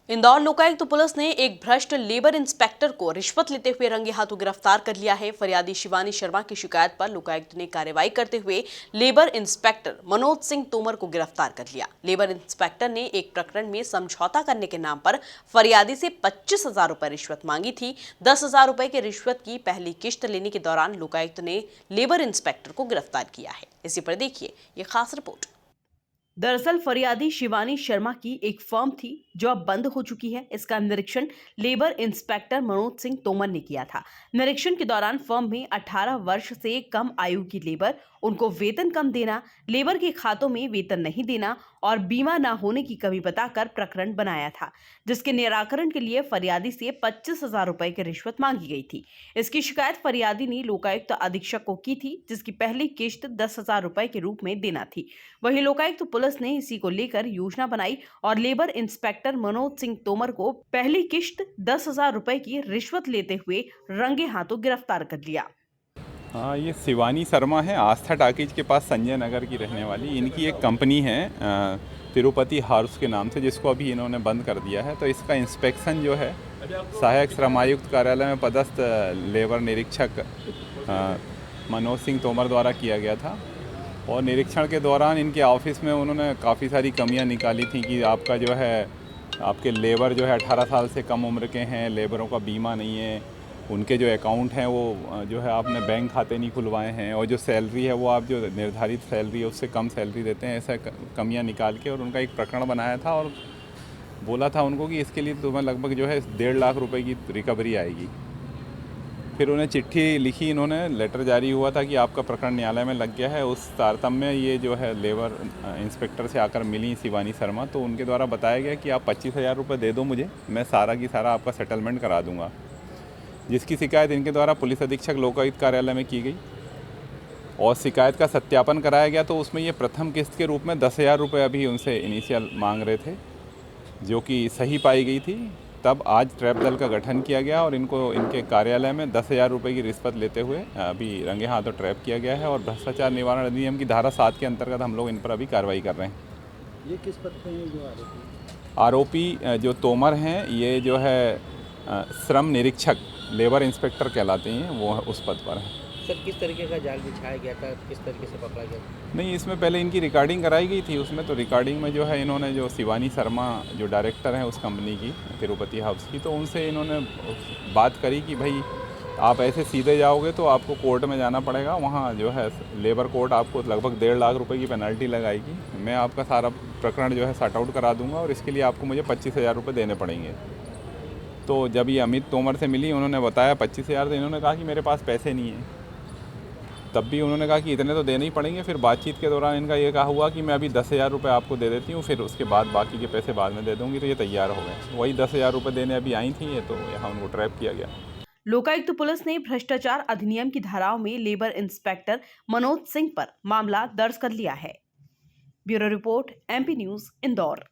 Indore Lokayukta police ने एक भ्रष्ट लेबर इंस्पेक्टर को रिश्वत लेते हुए रंगे हाथों गिरफ्तार कर लिया है। फरियादी शिवानी शर्मा की शिकायत पर लोकायुक्त ने कार्रवाई करते हुए लेबर इंस्पेक्टर मनोज सिंह तोमर को गिरफ्तार कर लिया। लेबर इंस्पेक्टर ने एक प्रकरण में समझौता करने के नाम पर फरियादी से 25,000 रुपए रिश्वत मांगी थी। 10,000 रुपए की रिश्वत की पहली किश्त लेने के दौरान लोकायुक्त ने लेबर इंस्पेक्टर को गिरफ्तार किया है। इसी पर देखिए ये खास रिपोर्ट। दरअसल फरियादी शिवानी शर्मा की एक फर्म थी जो अब बंद हो चुकी है। इसका निरीक्षण लेबर इंस्पेक्टर मनोज सिंह तोमर ने किया था। निरीक्षण के दौरान फर्म में 18 वर्ष से कम आयु की लेबर, उनको वेतन कम देना, लेबर के खातों में वेतन नहीं देना और बीमा न होने की कमी बताकर प्रकरण बनाया था, जिसके निराकरण के लिए फरियादी से 25,000 रुपए की रिश्वत मांगी गई थी। इसकी शिकायत फरियादी ने लोकायुक्त अधीक्षक को की थी, जिसकी पहली किश्त 10,000 रुपए के रूप में देना थी। वहीं लोकायुक्त पुलिस ने इसी को लेकर योजना बनाई और लेबर इंस्पेक्टर मनोज सिंह तोमर को पहली किश्त 10,000 रुपए की रिश्वत लेते हुए रंगे हाथों गिरफ्तार कर लिया। हाँ, ये शिवानी शर्मा है, आस्था टाकीज के पास संजय नगर की रहने वाली। इनकी एक कंपनी है तिरुपति हाउस के नाम से, जिसको अभी इन्होंने बंद कर दिया है। तो इसका इंस्पेक्शन जो है सहायक श्रम आयुक्त कार्यालय में पदस्थ लेबर निरीक्षक मनोज सिंह तोमर द्वारा किया गया था। और निरीक्षण के दौरान इनके ऑफिस में उन्होंने काफ़ी सारी कमियां निकाली थी कि आपका जो है आपके लेबर जो है 18 साल से कम उम्र के हैं, लेबरों का बीमा नहीं है, उनके जो अकाउंट हैं वो जो है आपने बैंक खाते नहीं खुलवाए हैं, और जो सैलरी है वो आप जो निर्धारित सैलरी है उससे कम सैलरी देते हैं। ऐसा कमियां निकाल के और उनका एक प्रकरण बनाया था और बोला था उनको कि इसके लिए तुम्हें लगभग जो है 1.5 लाख रुपए की रिकवरी आएगी। फिर उन्हें चिट्ठी लिखी इन्होंने, लेटर जारी हुआ था कि आपका प्रकरण न्यायालय में लग गया है। उस तारतम्य में ये जो है लेबर इंस्पेक्टर से आकर मिली शिवानी शर्मा, तो उनके द्वारा बताया गया कि आप 25,000 रुपये दे दो मुझे, मैं सारा की सारा आपका सेटलमेंट करा दूंगा। जिसकी शिकायत इनके द्वारा पुलिस अधीक्षक लोकायुक्त कार्यालय में की गई और शिकायत का सत्यापन कराया गया। तो उसमें ये प्रथम किस्त के रूप में 10,000 रुपये अभी उनसे इनिशियल मांग रहे थे, जो कि सही पाई गई थी। तब आज ट्रैप दल का गठन किया गया और इनको इनके कार्यालय में 10,000 रुपये की रिश्वत लेते हुए अभी रंगे हाथों ट्रैप किया गया है। और भ्रष्टाचार निवारण अधिनियम की धारा 7 के अंतर्गत हम लोग इन पर अभी कार्रवाई कर रहे हैं। ये किस पद पे है जो आरोपी जो तोमर हैं, ये जो है श्रम निरीक्षक लेबर इंस्पेक्टर कहलाते हैं, वो उस पद पर है। सर, किस तरीके का जाल बिछाया गया था, किस तरीके से पकड़ा गया था? नहीं, इसमें पहले इनकी रिकॉर्डिंग कराई गई थी। उसमें तो रिकॉर्डिंग में जो है इन्होंने जो शिवानी शर्मा जो डायरेक्टर हैं उस कंपनी की तिरुपति हाउस की, तो उनसे इन्होंने बात करी कि भाई आप ऐसे सीधे जाओगे तो आपको कोर्ट में जाना पड़ेगा, वहाँ जो है लेबर कोर्ट आपको लगभग 1.5 लाख रुपए की पेनल्टी लगाएगी। मैं आपका सारा प्रकरण जो है सॉर्ट आउट करा दूंगा और इसके लिए आपको मुझे 25,000 रुपये देने पड़ेंगे। तो जब ये अमित तोमर से मिली, उन्होंने बताया 25,000, तो इन्होंने कहा कि मेरे पास पैसे नहीं हैं। तब भी उन्होंने कहा कि इतने तो देने ही पड़ेंगे। फिर बातचीत के दौरान इनका ये कहा हुआ कि मैं अभी 10,000 रुपये आपको दे देती हूँ, फिर उसके बाद बाकी के पैसे बाद में दे दूँगी। तो ये तैयार हो गए। वही 10,000 रुपये देने अभी आई थी ये, तो यहाँ उनको ट्रैप किया गया। लोकायुक्त पुलिस ने भ्रष्टाचार अधिनियम की धाराओं में लेबर इंस्पेक्टर मनोज सिंह पर मामला दर्ज कर लिया है। Bureau report, MP news, Indore.